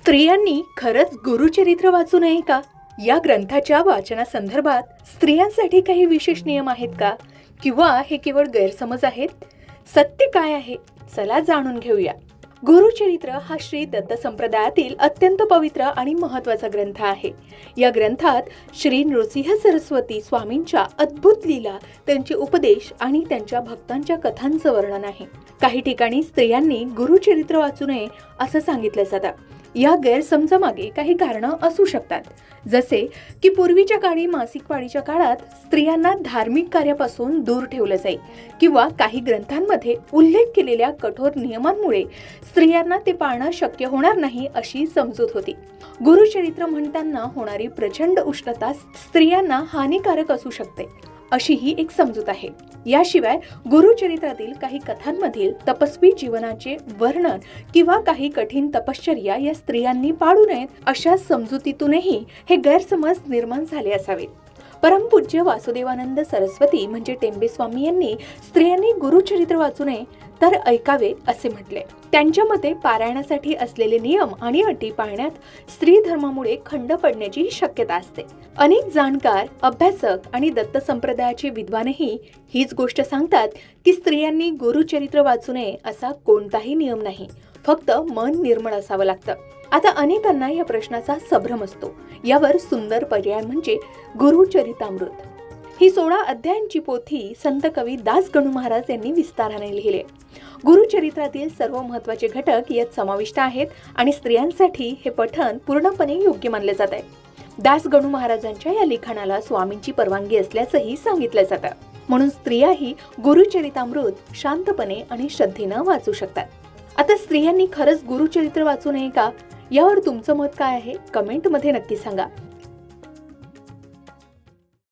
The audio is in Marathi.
स्त्रियांनी खरंच गुरुचरित्र वाचू नये का? या ग्रंथाच्या वाचनासंदर्भात स्त्रियांसाठी काही विशेष नियम आहेत का? किंवा हे केवळ गैरसमज आहेत? सत्य काय आहे? चला जाणून घेऊया. गुरुचरित्र हा श्री दत्त संप्रदायातील अत्यंत पवित्र आणि महत्त्वाचा ग्रंथ आहे. या ग्रंथात श्री नृसिंह सरस्वती स्वामींच्या अद्भुत लीला, त्यांचे उपदेश आणि त्यांच्या भक्तांच्या कथांचं वर्णन आहे. काही ठिकाणी स्त्रियांनी गुरुचरित्र वाचू नये असं सांगितलं जातं. या गैरसमजामागे काही कारणं असू शकतात, जसे की पूर्वीच्या काळी मासिक पाळीच्या काळात स्त्रियांना धार्मिक कार्यापासून दूर ठेवलं जाईल, किंवा काही ग्रंथांमध्ये उल्लेख केलेल्या कठोर नियमांमुळे स्त्रियांना ते पाळणं शक्य होणार नाही अशी समजूत होती. गुरुचरित्र म्हणताना होणारी प्रचंड उष्णता स्त्रियांना हानिकारक असू शकते, अशी ही एक समजूत आहे. याशिवाय गुरुचरित्रातील काही कथांमधील तपस्वी जीवनाचे वर्णन किंवा काही कठीण तपश्चर्या या स्त्रियांनी पाळू नयेत अशा समजुतीतूनही हे गैरसमज निर्माण झाले असावेत. परमपूज्य वासुदेवानंद सरस्वती म्हणजे टेंबे स्वामी यांनी स्त्रियांनी गुरुचरित्र वाचू नये तर ऐकावे असे म्हटले. त्यांच्या मते पारायणासाठी असलेले नियम आणि अटी पाळण्यात स्त्री धर्मामुळे खंड पडण्याची शक्यता असते. अनेक जाणकार, अभ्यासक आणि दत्त संप्रदायाचे विद्वानही हीच गोष्ट सांगतात की स्त्रियांनी गुरुचरित्र वाचू नये असा कोणताही नियम नाही, फक्त मन निर्मळ असावं लागतं. आता अनेकांना या प्रश्नाचा संभ्रम असतो. यावर सुंदर पर्याय म्हणजे गुरुचरितामृत. ही 16 अध्यायांची पोथी संत कवी दास गणू महाराज यांनी विस्ताराने लिहिले. गुरुचरित्रातील सर्व महत्त्वाचे घटक यात समाविष्ट आहेत आणि स्त्रियांसाठी हे पठण पूर्णपणे योग्य मानले जात आहे. दास गणू महाराजांच्या या लिखाणाला स्वामींची परवानगी असल्याचंही सांगितलं जातं. म्हणून स्त्रियाही गुरुचरितामृत शांतपणे आणि श्रद्धेनं वाचू शकतात. आता स्त्रियांनी खरंच गुरुचरित्र वाचू नये का? यावर तुमचं मत काय आहे? कमेंटमध्ये नक्की सांगा.